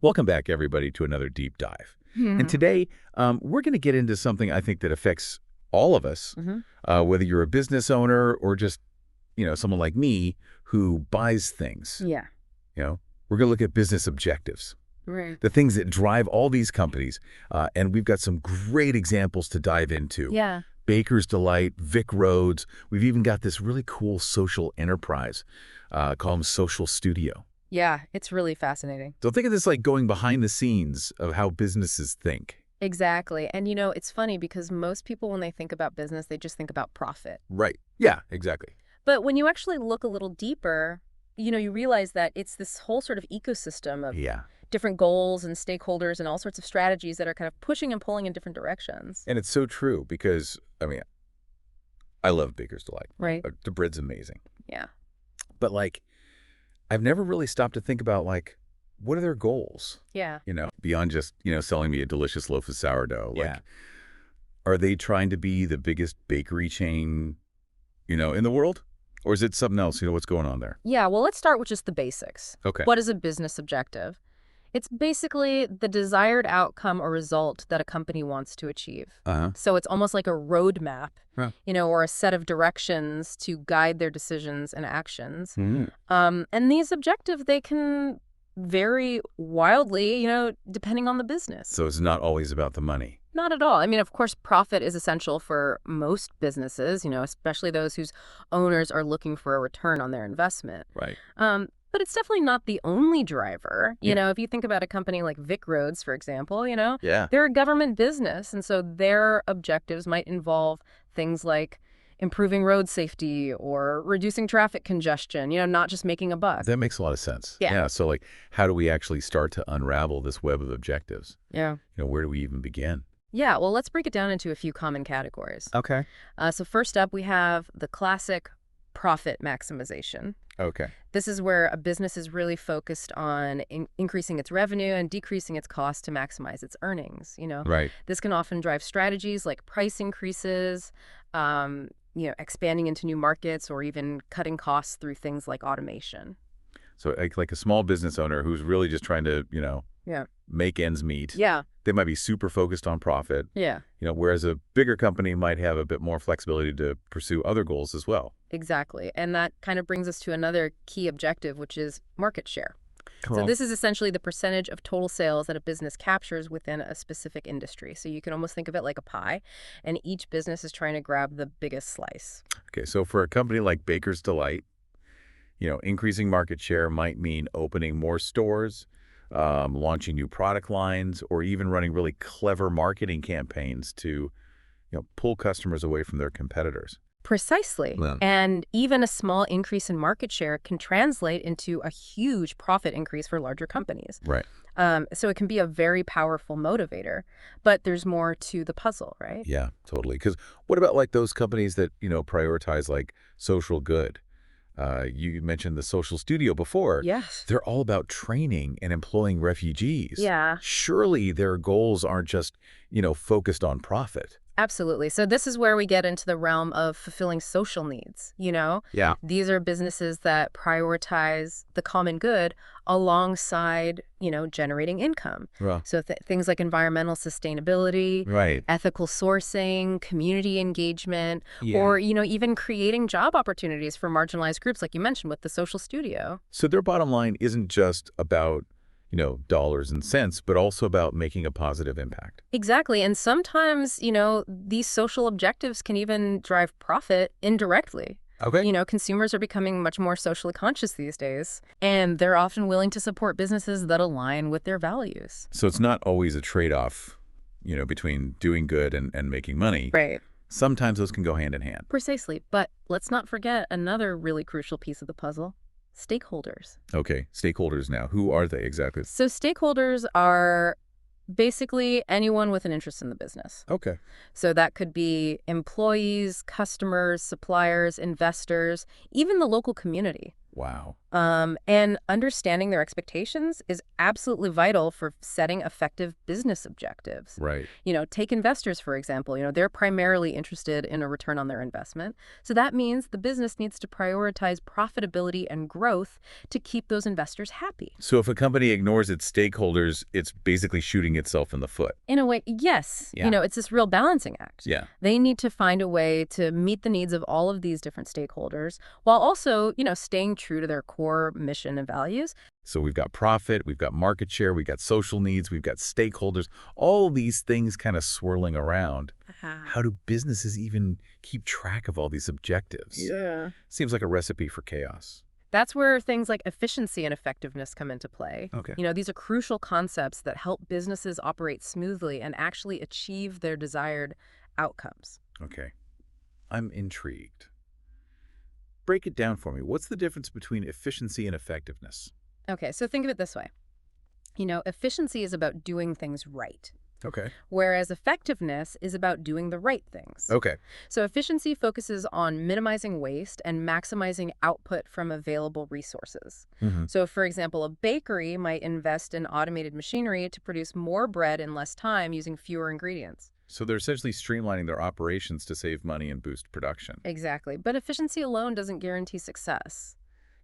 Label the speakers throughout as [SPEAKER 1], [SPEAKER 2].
[SPEAKER 1] Welcome back, everybody, to another deep dive. And
[SPEAKER 2] Hmm.
[SPEAKER 1] today, we're going to get into something I think that affects all of us,
[SPEAKER 2] Hmm.
[SPEAKER 1] whether you're a business owner or just, someone like me who buys things.
[SPEAKER 2] Yeah.
[SPEAKER 1] You know, we're going to look at business objectives,
[SPEAKER 2] Right.
[SPEAKER 1] the things that drive all these companies. And we've got some great examples to dive into.
[SPEAKER 2] Yeah.
[SPEAKER 1] Baker's Delight, VicRoads. We've even got this really cool social enterprise, call them Social Studio.
[SPEAKER 2] Yeah. It's really fascinating.
[SPEAKER 1] So think of this like going behind the scenes of how businesses think.
[SPEAKER 2] Exactly. And it's funny because most people, when they think about business, they just think about profit.
[SPEAKER 1] Right. Yeah, exactly.
[SPEAKER 2] But when you actually look a little deeper, you realize that it's this whole sort of ecosystem of
[SPEAKER 1] Yeah.
[SPEAKER 2] different goals and stakeholders and all sorts of strategies that are kind of pushing and pulling in different directions.
[SPEAKER 1] And it's so true because, I love Baker's Delight.
[SPEAKER 2] Right.
[SPEAKER 1] The bread's amazing.
[SPEAKER 2] Yeah.
[SPEAKER 1] But, I've never really stopped to think about, what are their goals?
[SPEAKER 2] Yeah.
[SPEAKER 1] Beyond just, selling me a delicious loaf of sourdough.
[SPEAKER 3] Yeah.
[SPEAKER 1] Are they trying to be the biggest bakery chain, in the world? Or is it something else? What's going on there?
[SPEAKER 2] Yeah. Well, let's start with just the basics.
[SPEAKER 1] Okay.
[SPEAKER 2] What is a business objective? It's basically the desired outcome or result that a company wants to achieve.
[SPEAKER 1] Uh-huh.
[SPEAKER 2] So it's almost like a roadmap,
[SPEAKER 1] Huh.
[SPEAKER 2] or a set of directions to guide their decisions and actions.
[SPEAKER 1] Mhm.
[SPEAKER 2] And these objectives, they can vary wildly, depending on the business.
[SPEAKER 1] So it's not always about the money.
[SPEAKER 2] Not at all. Of course, profit is essential for most businesses, especially those whose owners are looking for a return on their investment.
[SPEAKER 1] Right.
[SPEAKER 2] But it's definitely not the only driver.
[SPEAKER 1] Yeah.
[SPEAKER 2] If you think about a company like VicRoads, for example,
[SPEAKER 1] Yeah.
[SPEAKER 2] they're a government business. And so their objectives might involve things like improving road safety or reducing traffic congestion, not just making a buck.
[SPEAKER 1] That makes a lot of sense.
[SPEAKER 2] Yeah.
[SPEAKER 1] So, how do we actually start to unravel this web of objectives?
[SPEAKER 2] Yeah.
[SPEAKER 1] Where do we even begin?
[SPEAKER 2] Yeah. Well, let's break it down into a few common categories.
[SPEAKER 3] Okay.
[SPEAKER 2] So first up, we have the classic profit maximization.
[SPEAKER 1] Okay.
[SPEAKER 2] This is where a business is really focused on increasing its revenue and decreasing its cost to maximize its earnings.
[SPEAKER 1] Right.
[SPEAKER 2] This can often drive strategies like price increases, expanding into new markets, or even cutting costs through things like automation.
[SPEAKER 1] So like a small business owner who's really just trying to,
[SPEAKER 2] Yeah.
[SPEAKER 1] make ends meet.
[SPEAKER 2] Yeah.
[SPEAKER 1] They might be super focused on profit,
[SPEAKER 2] Yeah.
[SPEAKER 1] whereas a bigger company might have a bit more flexibility to pursue other goals as well.
[SPEAKER 2] Exactly. And that kind of brings us to another key objective, which is market share.
[SPEAKER 3] Cool.
[SPEAKER 2] So this is essentially the percentage of total sales that a business captures within a specific industry. So you can almost think of it like a pie, and each business is trying to grab the biggest slice.
[SPEAKER 1] Okay, so for a company like Baker's Delight, increasing market share might mean opening more stores, launching new product lines, or even running really clever marketing campaigns to, pull customers away from their competitors.
[SPEAKER 2] Precisely.
[SPEAKER 3] Yeah.
[SPEAKER 2] And even a small increase in market share can translate into a huge profit increase for larger companies.
[SPEAKER 1] Right.
[SPEAKER 2] So it can be a very powerful motivator, but there's more to the puzzle, right?
[SPEAKER 1] Yeah, totally. Because what about those companies that, prioritize social good? You mentioned the Social Studio before.
[SPEAKER 2] Yes.
[SPEAKER 1] They're all about training and employing refugees.
[SPEAKER 2] Yeah.
[SPEAKER 1] Surely their goals aren't just, focused on profit.
[SPEAKER 2] Absolutely. So this is where we get into the realm of fulfilling social needs,
[SPEAKER 3] Yeah.
[SPEAKER 2] These are businesses that prioritize the common good alongside, generating income.
[SPEAKER 1] Right.
[SPEAKER 2] So things like environmental sustainability,
[SPEAKER 1] Right.
[SPEAKER 2] ethical sourcing, community engagement,
[SPEAKER 3] Yeah.
[SPEAKER 2] or, even creating job opportunities for marginalized groups, like you mentioned with the Social Studio.
[SPEAKER 1] So their bottom line isn't just about, dollars and cents, but also about making a positive impact.
[SPEAKER 2] Exactly. And sometimes, these social objectives can even drive profit indirectly.
[SPEAKER 1] Okay.
[SPEAKER 2] Consumers are becoming much more socially conscious these days, and they're often willing to support businesses that align with their values.
[SPEAKER 1] So it's not always a trade-off, between doing good and making money.
[SPEAKER 2] Right.
[SPEAKER 1] Sometimes those can go hand in hand.
[SPEAKER 2] Precisely. But let's not forget another really crucial piece of the puzzle: stakeholders.
[SPEAKER 1] Okay, stakeholders now. Who are they exactly?
[SPEAKER 2] So stakeholders are basically anyone with an interest in the business.
[SPEAKER 1] Okay.
[SPEAKER 2] So that could be employees, customers, suppliers, investors, even the local community.
[SPEAKER 1] Wow.
[SPEAKER 2] And understanding their expectations is absolutely vital for setting effective business objectives.
[SPEAKER 1] Right.
[SPEAKER 2] Take investors, for example. They're primarily interested in a return on their investment. So that means the business needs to prioritize profitability and growth to keep those investors happy.
[SPEAKER 1] So if a company ignores its stakeholders, it's basically shooting itself in the foot.
[SPEAKER 2] In a way, yes.
[SPEAKER 1] Yeah.
[SPEAKER 2] It's this real balancing act.
[SPEAKER 1] Yeah.
[SPEAKER 2] They need to find a way to meet the needs of all of these different stakeholders while also, staying true to their core mission and values.
[SPEAKER 1] So we've got profit, we've got market share, we've got social needs, we've got stakeholders, all these things kind of swirling around. How do businesses even keep track of all these objectives?
[SPEAKER 2] Yeah.
[SPEAKER 1] Seems like a recipe for chaos.
[SPEAKER 2] That's where things like efficiency and effectiveness come into play.
[SPEAKER 1] Okay.
[SPEAKER 2] These are crucial concepts that help businesses operate smoothly and actually achieve their desired outcomes.
[SPEAKER 1] Okay. I'm intrigued. Break it down for me. What's the difference between efficiency and effectiveness?
[SPEAKER 2] Okay, so think of it this way. Efficiency is about doing things right,
[SPEAKER 1] Okay.
[SPEAKER 2] whereas effectiveness is about doing the right things.
[SPEAKER 1] Okay.
[SPEAKER 2] So efficiency focuses on minimizing waste and maximizing output from available resources. So, for example, a bakery might invest in automated machinery to produce more bread in less time using fewer ingredients.
[SPEAKER 1] So they're essentially streamlining their operations to save money and boost production.
[SPEAKER 2] Exactly. But efficiency alone doesn't guarantee success.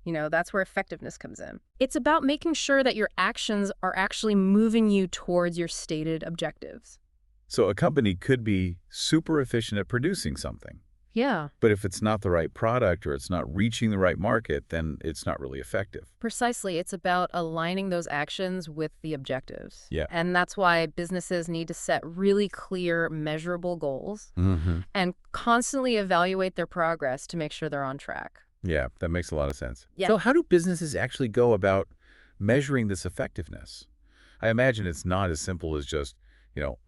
[SPEAKER 2] That's where effectiveness comes in. It's about making sure that your actions are actually moving you towards your stated objectives.
[SPEAKER 1] So a company could be super efficient at producing something,
[SPEAKER 2] Yeah,
[SPEAKER 1] but if it's not the right product or it's not reaching the right market, then it's not really effective.
[SPEAKER 2] precisely. It's about aligning those actions with the objectives.
[SPEAKER 1] Yeah.
[SPEAKER 2] And that's why businesses need to set really clear, measurable goals and constantly evaluate their progress to make sure they're on track.
[SPEAKER 1] Yeah, that makes a lot of sense.
[SPEAKER 2] Yeah.
[SPEAKER 1] So how do businesses actually go about measuring this effectiveness? I imagine it's not as simple as just,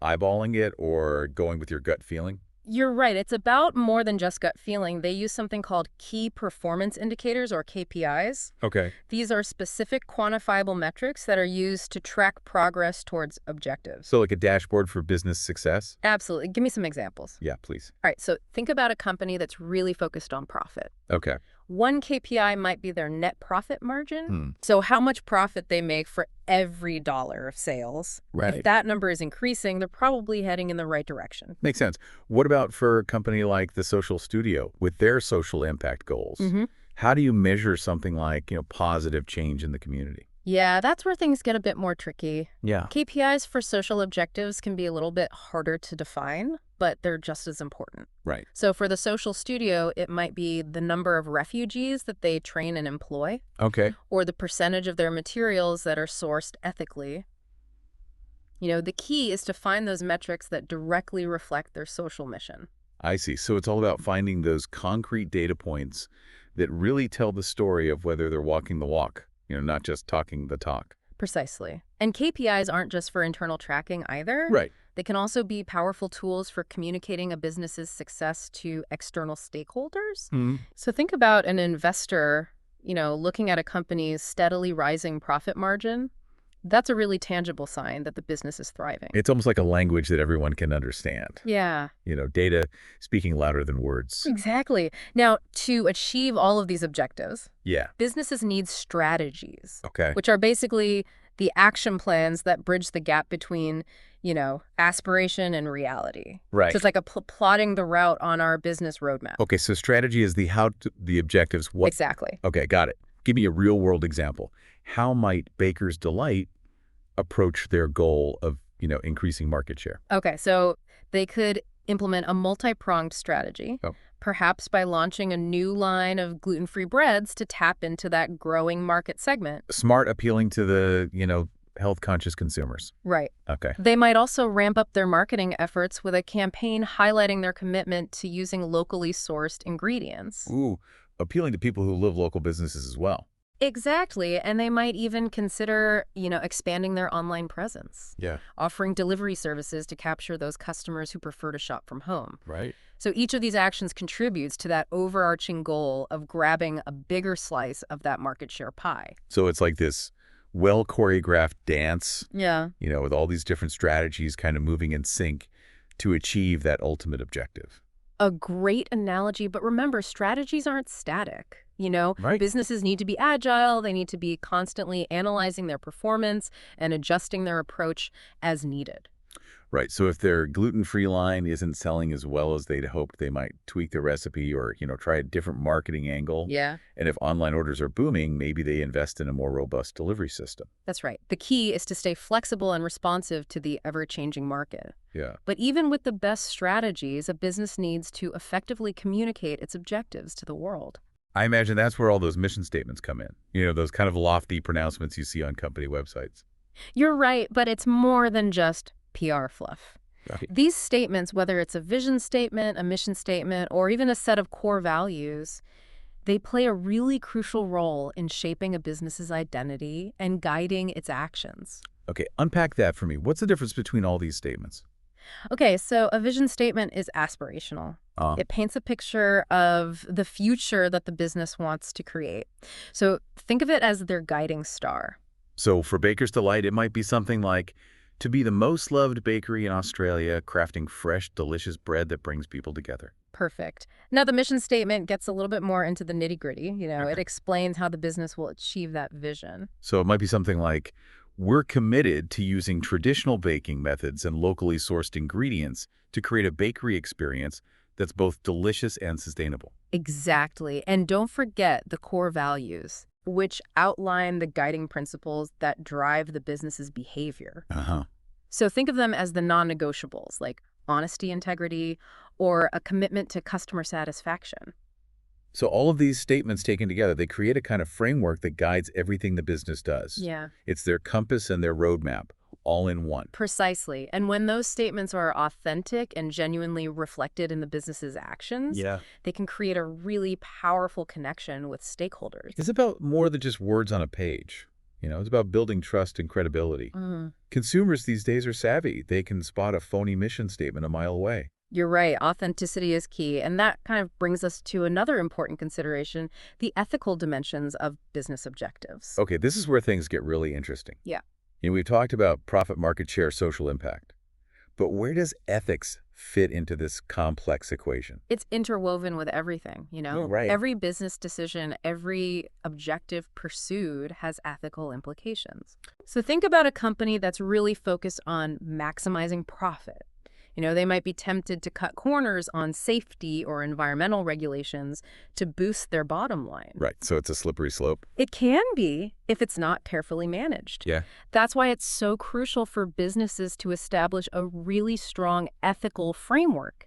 [SPEAKER 1] eyeballing it or going with your gut feeling.
[SPEAKER 2] You're right. It's about more than just gut feeling. They use something called key performance indicators, or KPIs.
[SPEAKER 1] Okay.
[SPEAKER 2] These are specific quantifiable metrics that are used to track progress towards objectives.
[SPEAKER 1] So like a dashboard for business success?
[SPEAKER 2] Absolutely. Give me some examples.
[SPEAKER 1] Yeah, please.
[SPEAKER 2] All right, so think about a company that's really focused on profit.
[SPEAKER 1] Okay.
[SPEAKER 2] One KPI might be their net profit margin.
[SPEAKER 1] Hmm.
[SPEAKER 2] So how much profit they make for every dollar of sales.
[SPEAKER 1] Right.
[SPEAKER 2] If that number is increasing, they're probably heading in the right direction.
[SPEAKER 1] Makes sense. What about for a company like the Social Studio with their social impact goals? How do you measure something like, positive change in the community?
[SPEAKER 2] Yeah, that's where things get a bit more tricky.
[SPEAKER 1] Yeah.
[SPEAKER 2] KPIs for social objectives can be a little bit harder to define, but they're just as important.
[SPEAKER 1] Right.
[SPEAKER 2] So for the social studio, it might be the number of refugees that they train and employ,
[SPEAKER 1] Okay.
[SPEAKER 2] or the percentage of their materials that are sourced ethically. The key is to find those metrics that directly reflect their social mission.
[SPEAKER 1] I see. So it's all about finding those concrete data points that really tell the story of whether they're walking the walk, not just talking the talk.
[SPEAKER 2] Precisely. And KPIs aren't just for internal tracking either.
[SPEAKER 1] Right.
[SPEAKER 2] They can also be powerful tools for communicating a business's success to external stakeholders. So think about an investor, looking at a company's steadily rising profit margin. That's a really tangible sign that the business is thriving.
[SPEAKER 1] It's almost like a language that everyone can understand.
[SPEAKER 2] Yeah.
[SPEAKER 1] Data speaking louder than words.
[SPEAKER 2] Exactly. Now, to achieve all of these objectives,
[SPEAKER 1] Yeah.
[SPEAKER 2] businesses need strategies,
[SPEAKER 1] Okay.
[SPEAKER 2] which are basically the action plans that bridge the gap between, aspiration and reality.
[SPEAKER 1] Right.
[SPEAKER 2] So it's like plotting the route on our business roadmap.
[SPEAKER 1] Okay, so strategy is the objectives. What?
[SPEAKER 2] Exactly.
[SPEAKER 1] Okay, got it. Give me a real-world example. How might Baker's Delight approach their goal of, increasing market share?
[SPEAKER 2] Okay, so they could implement a multi-pronged strategy, perhaps by launching a new line of gluten-free breads to tap into that growing market segment.
[SPEAKER 1] Smart, appealing to the, health-conscious consumers.
[SPEAKER 2] Right.
[SPEAKER 1] Okay.
[SPEAKER 2] They might also ramp up their marketing efforts with a campaign highlighting their commitment to using locally sourced ingredients.
[SPEAKER 1] Ooh, appealing to people who live local businesses as well.
[SPEAKER 2] Exactly. And they might even consider, expanding their online presence,
[SPEAKER 1] Yeah.
[SPEAKER 2] offering delivery services to capture those customers who prefer to shop from home.
[SPEAKER 1] Right.
[SPEAKER 2] So each of these actions contributes to that overarching goal of grabbing a bigger slice of that market share pie.
[SPEAKER 1] So it's like this well-choreographed dance,
[SPEAKER 2] Yeah.
[SPEAKER 1] with all these different strategies kind of moving in sync to achieve that ultimate objective.
[SPEAKER 2] A great analogy, but remember, strategies aren't static.
[SPEAKER 1] Right.
[SPEAKER 2] Businesses need to be agile. They need to be constantly analyzing their performance and adjusting their approach as needed.
[SPEAKER 1] Right. So if their gluten-free line isn't selling as well as they'd hoped, they might tweak their recipe or, try a different marketing angle.
[SPEAKER 2] Yeah.
[SPEAKER 1] And if online orders are booming, maybe they invest in a more robust delivery system.
[SPEAKER 2] That's right. The key is to stay flexible and responsive to the ever-changing market.
[SPEAKER 1] Yeah.
[SPEAKER 2] But even with the best strategies, a business needs to effectively communicate its objectives to the world.
[SPEAKER 1] I imagine that's where all those mission statements come in. Those kind of lofty pronouncements you see on company websites.
[SPEAKER 2] You're right, but it's more than just PR fluff.
[SPEAKER 1] Right.
[SPEAKER 2] These statements, whether it's a vision statement, a mission statement, or even a set of core values, they play a really crucial role in shaping a business's identity and guiding its actions.
[SPEAKER 1] Okay, unpack that for me. What's the difference between all these statements?
[SPEAKER 2] Okay, so a vision statement is aspirational. It paints a picture of the future that the business wants to create. So think of it as their guiding star.
[SPEAKER 1] So for Baker's Delight, it might be something like, to be the most loved bakery in Australia, crafting fresh, delicious bread that brings people together.
[SPEAKER 2] Perfect. Now, the mission statement gets a little bit more into the nitty-gritty. It explains how the business will achieve that vision.
[SPEAKER 1] So it might be something like, we're committed to using traditional baking methods and locally sourced ingredients to create a bakery experience that's both delicious and sustainable.
[SPEAKER 2] Exactly. And don't forget the core values, which outline the guiding principles that drive the business's behavior. So think of them as the non-negotiables, like honesty, integrity, or a commitment to customer satisfaction.
[SPEAKER 1] So all of these statements taken together, they create a kind of framework that guides everything the business does.
[SPEAKER 2] Yeah.
[SPEAKER 1] It's their compass and their roadmap, all in one.
[SPEAKER 2] Precisely. And when those statements are authentic and genuinely reflected in the business's actions, they can create a really powerful connection with stakeholders.
[SPEAKER 1] It's about more than just words on a page. It's about building trust and credibility. Consumers these days are savvy. They can spot a phony mission statement a mile away.
[SPEAKER 2] You're right. Authenticity is key. And that kind of brings us to another important consideration, the ethical dimensions of business objectives.
[SPEAKER 1] Okay, this is where things get really interesting.
[SPEAKER 2] Yeah.
[SPEAKER 1] We've talked about profit, market share, social impact. But where does ethics fit into this complex equation?
[SPEAKER 2] It's interwoven with everything,
[SPEAKER 1] Right.
[SPEAKER 2] Every business decision, every objective pursued has ethical implications. So think about a company that's really focused on maximizing profit. They might be tempted to cut corners on safety or environmental regulations to boost their bottom line.
[SPEAKER 1] Right, so it's a slippery slope.
[SPEAKER 2] It can be if it's not carefully managed.
[SPEAKER 1] Yeah.
[SPEAKER 2] That's why it's so crucial for businesses to establish a really strong ethical framework,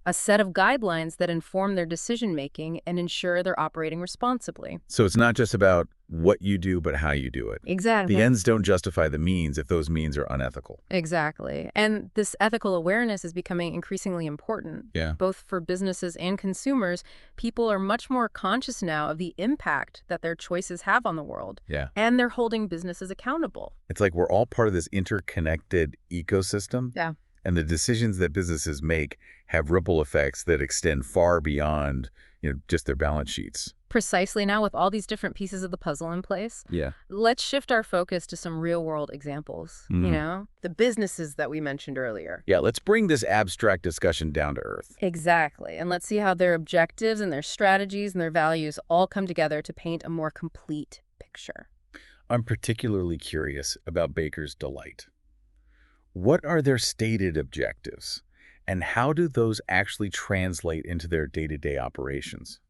[SPEAKER 2] a set of guidelines that inform their decision-making and ensure they're operating responsibly.
[SPEAKER 1] So it's not just about what you do, but how you do it.
[SPEAKER 2] Exactly.
[SPEAKER 1] The ends don't justify the means if those means are unethical.
[SPEAKER 2] Exactly. And this ethical awareness is becoming increasingly important.
[SPEAKER 1] Yeah.
[SPEAKER 2] Both for businesses and consumers, people are much more conscious now of the impact that their choices have on the world.
[SPEAKER 1] Yeah.
[SPEAKER 2] And they're holding businesses accountable.
[SPEAKER 1] It's like we're all part of this interconnected ecosystem.
[SPEAKER 2] Yeah.
[SPEAKER 1] And the decisions that businesses make have ripple effects that extend far beyond, just their balance sheets.
[SPEAKER 2] Precisely. Now, with all these different pieces of the puzzle in place,
[SPEAKER 1] Yeah.
[SPEAKER 2] let's shift our focus to some real-world examples, the businesses that we mentioned earlier.
[SPEAKER 1] Yeah, let's bring this abstract discussion down to earth.
[SPEAKER 2] Exactly. And let's see how their objectives and their strategies and their values all come together to paint a more complete picture.
[SPEAKER 1] I'm particularly curious about Baker's Delight. What are their stated objectives, and how do those actually translate into their day-to-day operations?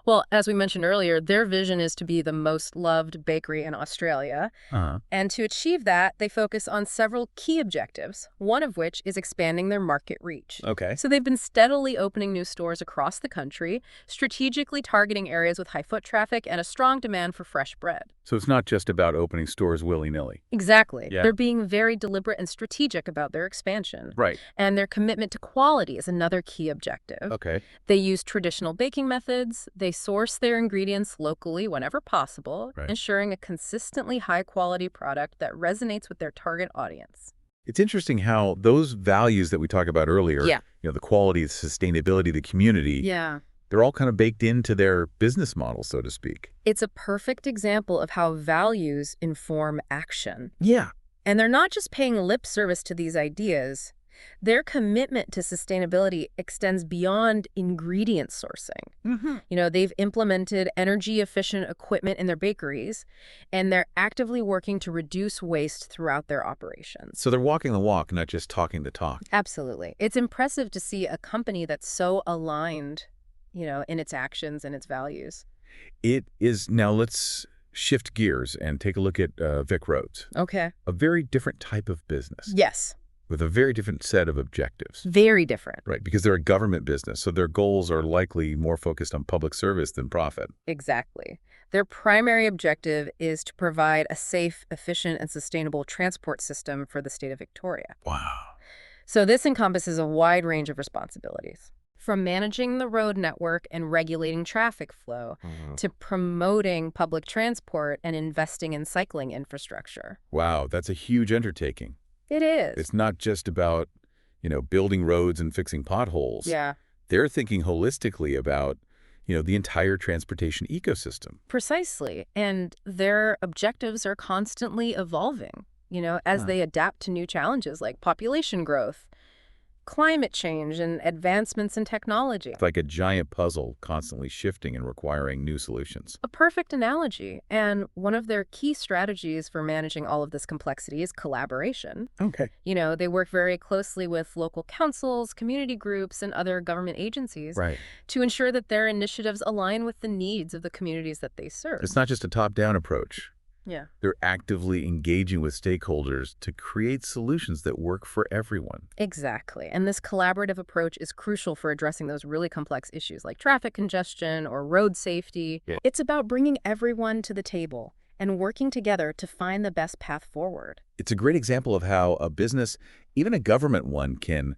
[SPEAKER 2] Well, as we mentioned earlier, their vision is to be the most loved bakery in Australia. And to achieve that, they focus on several key objectives, one of which is expanding their market reach.
[SPEAKER 1] Okay.
[SPEAKER 2] So they've been steadily opening new stores across the country, strategically targeting areas with high foot traffic and a strong demand for fresh bread.
[SPEAKER 1] So it's not just about opening stores willy-nilly.
[SPEAKER 2] Exactly.
[SPEAKER 1] Yeah.
[SPEAKER 2] They're being very deliberate and strategic about their expansion.
[SPEAKER 1] Right.
[SPEAKER 2] And their commitment to quality is another key objective.
[SPEAKER 1] Okay.
[SPEAKER 2] They use traditional baking methods. They source their ingredients locally whenever possible,
[SPEAKER 1] Right.
[SPEAKER 2] ensuring a consistently high-quality product that resonates with their target audience.
[SPEAKER 1] It's interesting how those values that we talked about earlier,
[SPEAKER 2] Yeah.
[SPEAKER 1] the quality, the sustainability, the community,
[SPEAKER 2] Yeah.
[SPEAKER 1] they're all kind of baked into their business model, so to speak.
[SPEAKER 2] It's a perfect example of how values inform action.
[SPEAKER 1] Yeah.
[SPEAKER 2] And they're not just paying lip service to these ideas. Their commitment to sustainability extends beyond ingredient sourcing. They've implemented energy-efficient equipment in their bakeries, and they're actively working to reduce waste throughout their operations.
[SPEAKER 1] So they're walking the walk, not just talking the talk.
[SPEAKER 2] Absolutely. It's impressive to see a company that's so aligned, in its actions and its values.
[SPEAKER 1] It is. Now let's shift gears and take a look at VicRoads.
[SPEAKER 2] Okay.
[SPEAKER 1] A very different type of business
[SPEAKER 2] Yes.
[SPEAKER 1] with a very different set of objectives.
[SPEAKER 2] Very different.
[SPEAKER 1] Right, because they're a government business, so their goals are likely more focused on public service than profit.
[SPEAKER 2] Exactly. Their primary objective is to provide a safe, efficient, and sustainable transport system for the state of Victoria.
[SPEAKER 1] Wow.
[SPEAKER 2] So this encompasses a wide range of responsibilities, from managing the road network and regulating traffic flow to promoting public transport and investing in cycling infrastructure.
[SPEAKER 1] Wow, that's a huge undertaking.
[SPEAKER 2] It is.
[SPEAKER 1] It's not just about, building roads and fixing potholes.
[SPEAKER 2] Yeah.
[SPEAKER 1] They're thinking holistically about, the entire transportation ecosystem.
[SPEAKER 2] Precisely. And their objectives are constantly evolving, as they adapt to new challenges like population growth, climate change, and advancements in technology.
[SPEAKER 1] It's like a giant puzzle constantly shifting and requiring new solutions.
[SPEAKER 2] A perfect analogy. And one of their key strategies for managing all of this complexity is collaboration.
[SPEAKER 1] Okay.
[SPEAKER 2] They work very closely with local councils, community groups, and other government agencies
[SPEAKER 1] Right.
[SPEAKER 2] to ensure that their initiatives align with the needs of the communities that they serve.
[SPEAKER 1] It's not just a top-down approach.
[SPEAKER 2] Yeah.
[SPEAKER 1] They're actively engaging with stakeholders to create solutions that work for everyone.
[SPEAKER 2] Exactly. And this collaborative approach is crucial for addressing those really complex issues like traffic congestion or road safety.
[SPEAKER 1] Yeah.
[SPEAKER 2] It's about bringing everyone to the table and working together to find the best path forward.
[SPEAKER 1] It's a great example of how a business, even a government one, can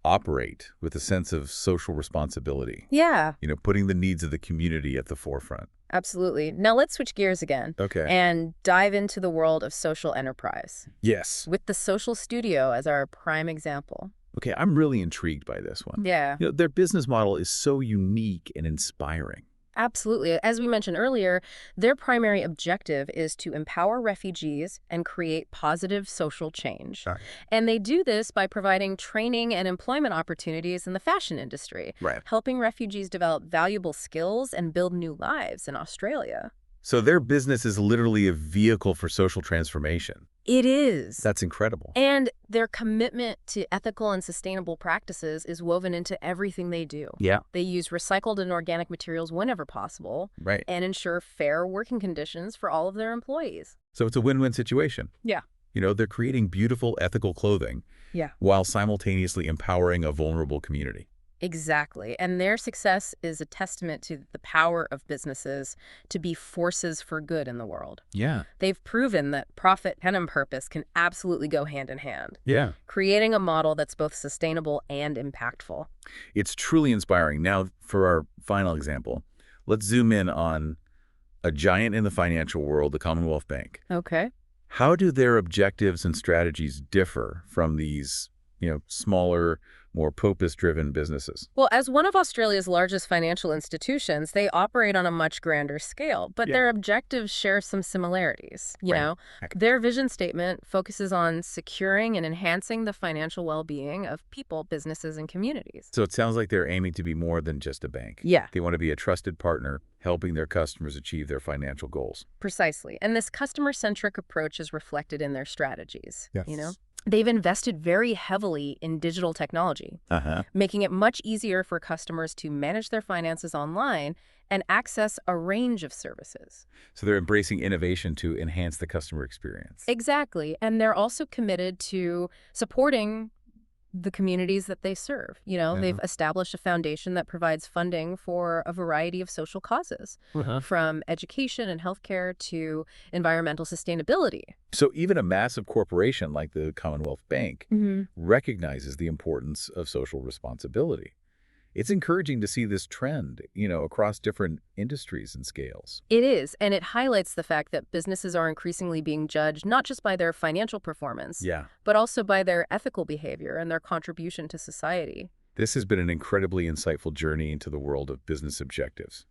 [SPEAKER 1] operate with a sense of social responsibility.
[SPEAKER 2] Yeah,
[SPEAKER 1] Putting the needs of the community at the forefront.
[SPEAKER 2] absolutely. Now let's switch gears again
[SPEAKER 1] Okay.
[SPEAKER 2] and dive into the world of social enterprise,
[SPEAKER 1] Yes.
[SPEAKER 2] with the Social Studio as our prime example.
[SPEAKER 1] Okay, I'm really intrigued by this one.
[SPEAKER 2] Yeah,
[SPEAKER 1] Their business model is so unique and inspiring.
[SPEAKER 2] absolutely. As we mentioned earlier, their primary objective is to empower refugees and create positive social change.
[SPEAKER 1] Sorry.
[SPEAKER 2] And they do this by providing training and employment opportunities in the fashion industry,
[SPEAKER 1] Right.
[SPEAKER 2] helping refugees develop valuable skills and build new lives in Australia.
[SPEAKER 1] So their business is literally a vehicle for social transformation.
[SPEAKER 2] It is.
[SPEAKER 1] That's incredible.
[SPEAKER 2] And their commitment to ethical and sustainable practices is woven into everything they do.
[SPEAKER 1] Yeah.
[SPEAKER 2] They use recycled and organic materials whenever possible
[SPEAKER 1] Right.
[SPEAKER 2] and ensure fair working conditions for all of their employees.
[SPEAKER 1] So it's a win-win situation.
[SPEAKER 2] Yeah.
[SPEAKER 1] They're creating beautiful, ethical clothing
[SPEAKER 2] Yeah.
[SPEAKER 1] while simultaneously empowering a vulnerable community.
[SPEAKER 2] Exactly. And their success is a testament to the power of businesses to be forces for good in the world.
[SPEAKER 1] Yeah.
[SPEAKER 2] They've proven that profit and purpose can absolutely go hand in hand,
[SPEAKER 1] Yeah.
[SPEAKER 2] creating a model that's both sustainable and impactful.
[SPEAKER 1] It's truly inspiring. Now, for our final example, let's zoom in on a giant in the financial world, the Commonwealth Bank.
[SPEAKER 2] Okay.
[SPEAKER 1] How do their objectives and strategies differ from these, smaller, more purpose-driven businesses?
[SPEAKER 2] Well, as one of Australia's largest financial institutions, they operate on a much grander scale, but
[SPEAKER 1] Yeah.
[SPEAKER 2] their objectives share some similarities.
[SPEAKER 1] Right.
[SPEAKER 2] Their vision statement focuses on securing and enhancing the financial well-being of people, businesses, and communities.
[SPEAKER 1] So it sounds like they're aiming to be more than just a bank.
[SPEAKER 2] Yeah,
[SPEAKER 1] They want to be a trusted partner, helping their customers achieve their financial goals.
[SPEAKER 2] precisely. And this customer-centric approach is reflected in their strategies.
[SPEAKER 1] Yes.
[SPEAKER 2] They've invested very heavily in digital technology,
[SPEAKER 1] Uh-huh.
[SPEAKER 2] making it much easier for customers to manage their finances online and access a range of services.
[SPEAKER 1] So they're embracing innovation to enhance the customer experience.
[SPEAKER 2] Exactly. And they're also committed to supporting the communities that they serve. They've established a foundation that provides funding for a variety of social causes, from education and healthcare to environmental sustainability.
[SPEAKER 1] So even a massive corporation like the Commonwealth Bank recognizes the importance of social responsibility. It's encouraging to see this trend, across different industries and scales.
[SPEAKER 2] It is, and it highlights the fact that businesses are increasingly being judged not just by their financial performance,
[SPEAKER 1] Yeah.
[SPEAKER 2] but also by their ethical behavior and their contribution to society.
[SPEAKER 1] This has been an incredibly insightful journey into the world of business objectives.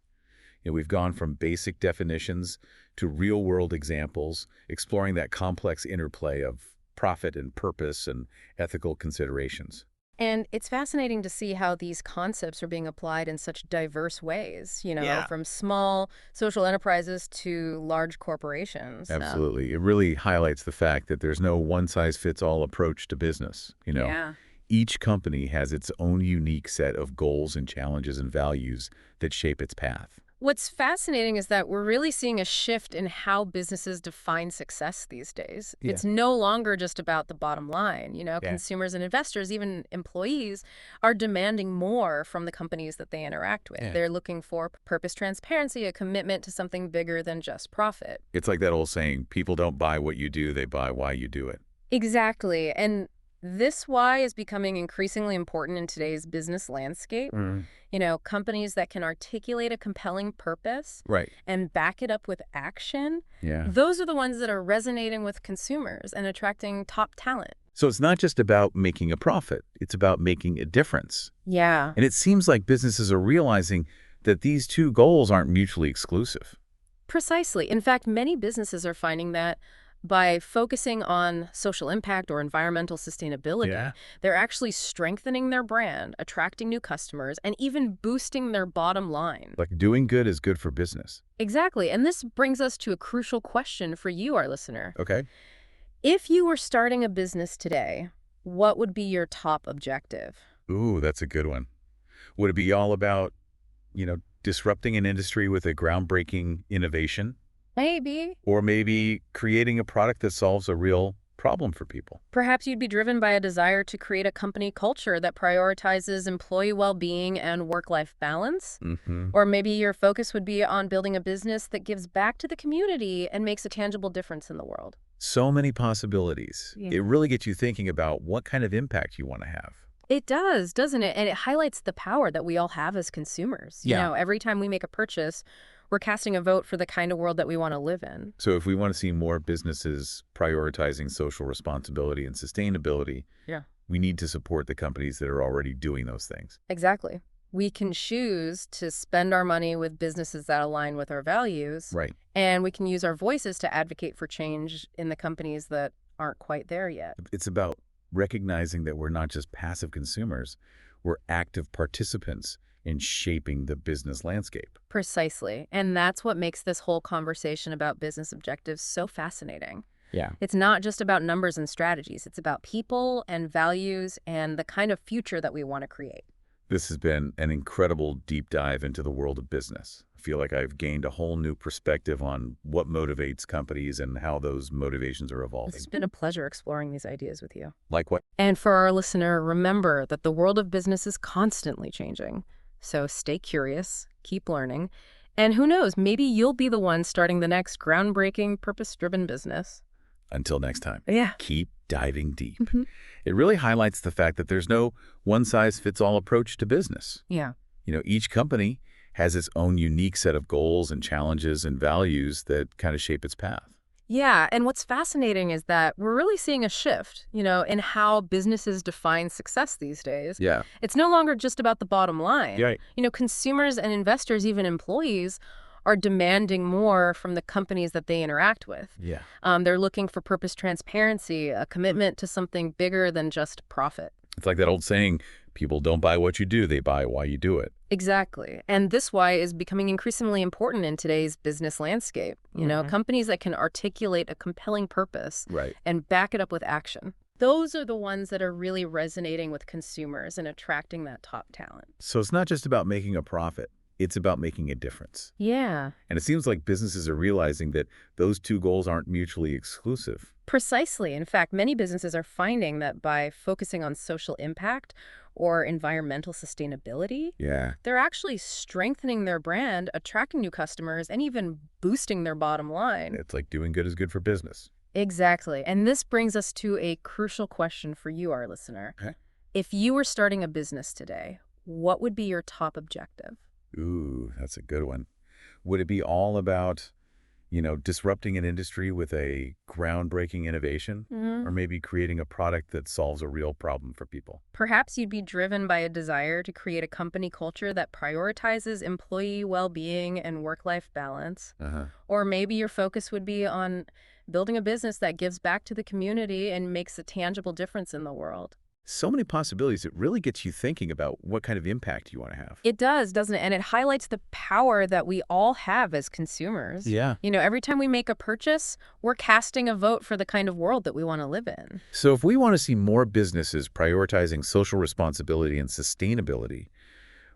[SPEAKER 1] We've gone from basic definitions to real-world examples, exploring that complex interplay of profit and purpose and ethical considerations.
[SPEAKER 2] And it's fascinating to see how these concepts are being applied in such diverse ways,
[SPEAKER 1] Yeah.
[SPEAKER 2] from small social enterprises to large corporations.
[SPEAKER 1] Absolutely. It really highlights the fact that there's no one-size-fits-all approach to business.
[SPEAKER 2] Yeah.
[SPEAKER 1] Each company has its own unique set of goals and challenges and values that shape its path.
[SPEAKER 2] What's fascinating is that we're really seeing a shift in how businesses define success these days.
[SPEAKER 1] Yeah.
[SPEAKER 2] It's no longer just about the bottom line.
[SPEAKER 1] Yeah.
[SPEAKER 2] Consumers and investors, even employees, are demanding more from the companies that they interact with.
[SPEAKER 1] Yeah.
[SPEAKER 2] They're looking for purpose, transparency, a commitment to something bigger than just profit.
[SPEAKER 1] It's like that old saying, people don't buy what you do, they buy why you do it.
[SPEAKER 2] Exactly. And this why is becoming increasingly important in today's business landscape. Companies that can articulate a compelling purpose
[SPEAKER 1] Right.
[SPEAKER 2] and back it up with action,
[SPEAKER 1] Yeah.
[SPEAKER 2] those are the ones that are resonating with consumers and attracting top talent.
[SPEAKER 1] So it's not just about making a profit, it's about making a difference.
[SPEAKER 2] Yeah.
[SPEAKER 1] And it seems like businesses are realizing that these two goals aren't mutually exclusive.
[SPEAKER 2] Precisely. In fact, many businesses are finding that by focusing on social impact or environmental sustainability, they're actually strengthening their brand, attracting new customers, and even boosting their bottom line.
[SPEAKER 1] Like doing good is good for business.
[SPEAKER 2] Exactly. And this brings us to a crucial question for you, our listener.
[SPEAKER 1] Okay.
[SPEAKER 2] If you were starting a business today, what would be your top objective?
[SPEAKER 1] Ooh, that's a good one. Would it be all about, disrupting an industry with a groundbreaking innovation?
[SPEAKER 2] Maybe.
[SPEAKER 1] Or maybe creating a product that solves a real problem for people?
[SPEAKER 2] Perhaps you'd be driven by a desire to create a company culture that prioritizes employee well-being and work-life balance.
[SPEAKER 1] Mm-hmm.
[SPEAKER 2] Or maybe your focus would be on building a business that gives back to the community and makes a tangible difference in the world.
[SPEAKER 1] So many possibilities.
[SPEAKER 2] Yeah.
[SPEAKER 1] It really gets you thinking about what kind of impact you want to have.
[SPEAKER 2] It does, doesn't it? And it highlights the power that we all have as consumers.
[SPEAKER 1] Yeah.
[SPEAKER 2] Every time we make a purchase, we're casting a vote for the kind of world that we want to live in.
[SPEAKER 1] So if we want to see more businesses prioritizing social responsibility and sustainability, we need to support the companies that are already doing those things.
[SPEAKER 2] Exactly. We can choose to spend our money with businesses that align with our values.
[SPEAKER 1] Right.
[SPEAKER 2] And we can use our voices to advocate for change in the companies that aren't quite there yet.
[SPEAKER 1] It's about recognizing that we're not just passive consumers, we're active participants in shaping the business landscape.
[SPEAKER 2] Precisely. And that's what makes this whole conversation about business objectives so fascinating.
[SPEAKER 1] Yeah.
[SPEAKER 2] It's not just about numbers and strategies. It's about people and values and the kind of future that we want to create.
[SPEAKER 1] This has been an incredible deep dive into the world of business. I feel like I've gained a whole new perspective on what motivates companies and how those motivations are evolving.
[SPEAKER 2] It's been a pleasure exploring these ideas with you.
[SPEAKER 1] Like what?
[SPEAKER 2] And for our listener, remember that the world of business is constantly changing. So stay curious, keep learning, and who knows, maybe you'll be the one starting the next groundbreaking, purpose-driven business.
[SPEAKER 1] Until next time,
[SPEAKER 2] Yeah.
[SPEAKER 1] keep diving deep.
[SPEAKER 2] Mm-hmm.
[SPEAKER 1] It really highlights the fact that there's no one-size-fits-all approach to business.
[SPEAKER 2] Yeah.
[SPEAKER 1] Each company has its own unique set of goals and challenges and values that kind of shape its path.
[SPEAKER 2] Yeah, and what's fascinating is that we're really seeing a shift, in how businesses define success these days.
[SPEAKER 1] Yeah.
[SPEAKER 2] It's no longer just about the bottom line.
[SPEAKER 1] Yeah.
[SPEAKER 2] Consumers and investors, even employees, are demanding more from the companies that they interact with.
[SPEAKER 1] Yeah.
[SPEAKER 2] They're looking for purpose, transparency, a commitment to something bigger than just profit.
[SPEAKER 1] It's like that old saying, people don't buy what you do, they buy why you do it.
[SPEAKER 2] Exactly. And this why is becoming increasingly important in today's business landscape. Companies that can articulate a compelling purpose
[SPEAKER 1] Right.
[SPEAKER 2] and back it up with action. Those are the ones that are really resonating with consumers and attracting that top talent.
[SPEAKER 1] So it's not just about making a profit. It's about making a difference.
[SPEAKER 2] Yeah.
[SPEAKER 1] And it seems like businesses are realizing that those two goals aren't mutually exclusive.
[SPEAKER 2] Precisely. In fact, many businesses are finding that by focusing on social impact or environmental sustainability, they're actually strengthening their brand, attracting new customers, and even boosting their bottom line.
[SPEAKER 1] It's like doing good is good for business.
[SPEAKER 2] Exactly. And this brings us to a crucial question for you, our listener.
[SPEAKER 1] Okay.
[SPEAKER 2] If you were starting a business today, what would be your top objective?
[SPEAKER 1] Ooh, that's a good one. Would it be all about, disrupting an industry with a groundbreaking innovation? Or maybe creating a product that solves a real problem for people?
[SPEAKER 2] Perhaps you'd be driven by a desire to create a company culture that prioritizes employee well-being and work-life balance. Or maybe your focus would be on building a business that gives back to the community and makes a tangible difference in the world.
[SPEAKER 1] So many possibilities. It really gets you thinking about what kind of impact you want to have.
[SPEAKER 2] It does, doesn't it? And it highlights the power that we all have as consumers.
[SPEAKER 1] Yeah.
[SPEAKER 2] Every time we make a purchase, we're casting a vote for the kind of world that we want to live in.
[SPEAKER 1] So if we want to see more businesses prioritizing social responsibility and sustainability,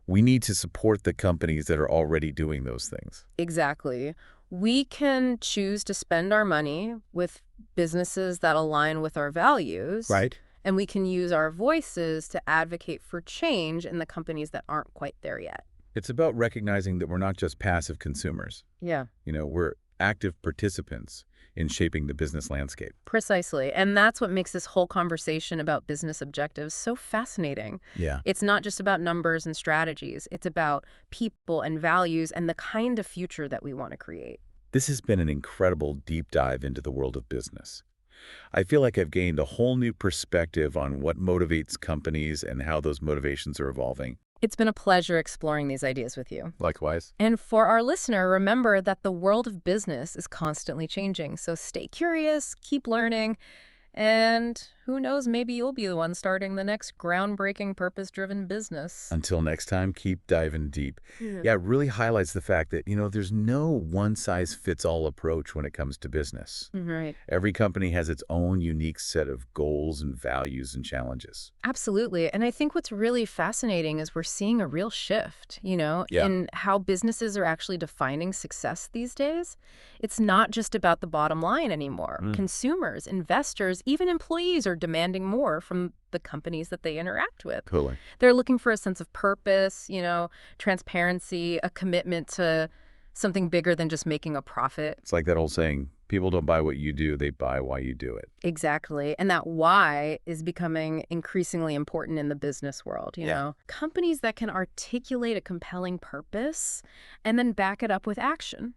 [SPEAKER 1] we need to support the companies that are already doing those things.
[SPEAKER 2] Exactly. We can choose to spend our money with businesses that align with our values.
[SPEAKER 1] Right.
[SPEAKER 2] And we can use our voices to advocate for change in the companies that aren't quite there yet.
[SPEAKER 1] It's about recognizing that we're not just passive consumers.
[SPEAKER 2] Yeah.
[SPEAKER 1] We're active participants in shaping the business landscape.
[SPEAKER 2] Precisely. And that's what makes this whole conversation about business objectives so fascinating.
[SPEAKER 1] Yeah.
[SPEAKER 2] It's not just about numbers and strategies. It's about people and values and the kind of future that we want to create.
[SPEAKER 1] This has been an incredible deep dive into the world of business. I feel like I've gained a whole new perspective on what motivates companies and how those motivations are evolving.
[SPEAKER 2] It's been a pleasure exploring these ideas with you.
[SPEAKER 1] Likewise.
[SPEAKER 2] And for our listener, remember that the world of business is constantly changing. So stay curious, keep learning, and who knows, maybe you'll be the one starting the next groundbreaking purpose-driven business.
[SPEAKER 1] Until next time, keep diving deep. Yeah, it really highlights the fact that, there's no one-size-fits-all approach when it comes to business.
[SPEAKER 2] Right.
[SPEAKER 1] Every company has its own unique set of goals and values and challenges.
[SPEAKER 2] Absolutely. And I think what's really fascinating is we're seeing a real shift, in how businesses are actually defining success these days. It's not just about the bottom line anymore. Consumers, investors, even employees are demanding more from the companies that they interact with.
[SPEAKER 1] Totally.
[SPEAKER 2] They're looking for a sense of purpose, transparency, a commitment to something bigger than just making a profit.
[SPEAKER 1] It's like that old saying, people don't buy what you do, they buy why you do it.
[SPEAKER 2] Exactly. And that why is becoming increasingly important in the business world, you know. Companies that can articulate a compelling purpose and then back it up with action,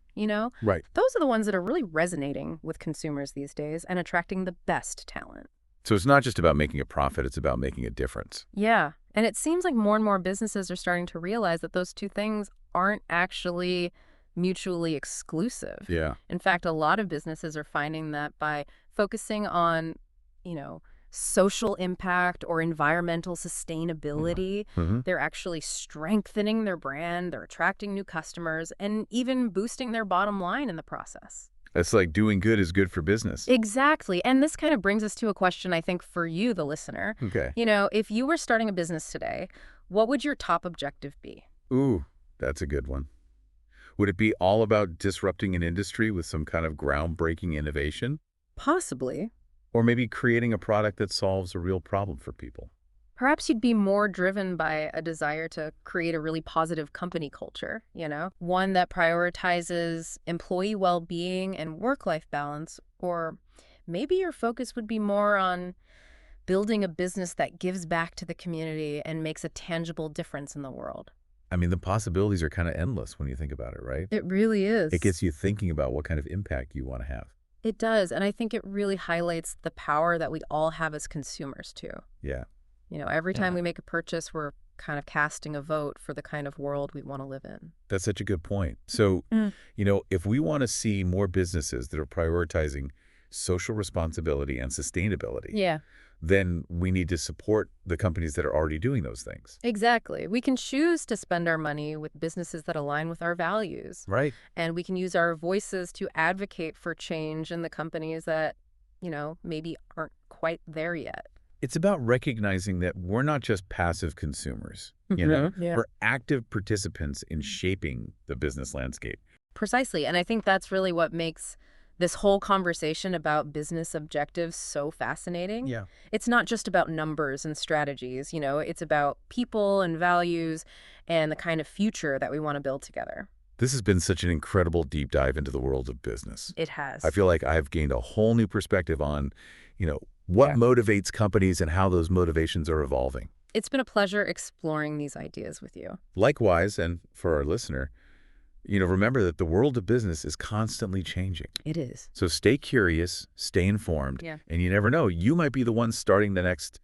[SPEAKER 1] Right.
[SPEAKER 2] Those are the ones that are really resonating with consumers these days and attracting the best talent.
[SPEAKER 1] So it's not just about making a profit, it's about making a difference.
[SPEAKER 2] Yeah. And it seems like more and more businesses are starting to realize that those two things aren't actually mutually exclusive.
[SPEAKER 1] Yeah.
[SPEAKER 2] In fact, a lot of businesses are finding that by focusing on, social impact or environmental sustainability, they're actually strengthening their brand, they're attracting new customers, and even boosting their bottom line in the process.
[SPEAKER 1] It's like doing good is good for business.
[SPEAKER 2] Exactly. And this kind of brings us to a question, I think, for you, the listener.
[SPEAKER 1] Okay.
[SPEAKER 2] If you were starting a business today, what would your top objective be?
[SPEAKER 1] Ooh, that's a good one. Would it be all about disrupting an industry with some kind of groundbreaking innovation?
[SPEAKER 2] Possibly.
[SPEAKER 1] Or maybe creating a product that solves a real problem for people?
[SPEAKER 2] Perhaps you'd be more driven by a desire to create a really positive company culture, one that prioritizes employee well-being and work-life balance. Or maybe your focus would be more on building a business that gives back to the community and makes a tangible difference in the world.
[SPEAKER 1] I mean, the possibilities are kind of endless when you think about it, right?
[SPEAKER 2] It really is.
[SPEAKER 1] It gets you thinking about what kind of impact you want to have.
[SPEAKER 2] It does. And I think it really highlights the power that we all have as consumers, too.
[SPEAKER 1] Yeah.
[SPEAKER 2] Every time we make a purchase, we're kind of casting a vote for the kind of world we want to live in.
[SPEAKER 1] That's such a good point. So, if we want to see more businesses that are prioritizing social responsibility and sustainability, then we need to support the companies that are already doing those things.
[SPEAKER 2] Exactly. We can choose to spend our money with businesses that align with our values.
[SPEAKER 1] Right.
[SPEAKER 2] And we can use our voices to advocate for change in the companies that, maybe aren't quite there yet.
[SPEAKER 1] It's about recognizing that we're not just passive consumers. We're active participants in shaping the business landscape.
[SPEAKER 2] Precisely. And I think that's really what makes this whole conversation about business objectives so fascinating.
[SPEAKER 1] Yeah.
[SPEAKER 2] It's not just about numbers and strategies, it's about people and values and the kind of future that we want to build together.
[SPEAKER 1] This has been such an incredible deep dive into the world of business.
[SPEAKER 2] It has.
[SPEAKER 1] I feel like I've gained a whole new perspective on, what motivates companies and how those motivations are evolving.
[SPEAKER 2] It's been a pleasure exploring these ideas with you.
[SPEAKER 1] Likewise, and for our listener, remember that the world of business is constantly changing.
[SPEAKER 2] It is.
[SPEAKER 1] So stay curious, stay informed, and you never know, you might be the one starting the next,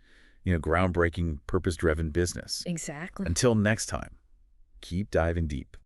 [SPEAKER 1] groundbreaking, purpose-driven business.
[SPEAKER 2] Exactly.
[SPEAKER 1] Until next time, keep diving deep.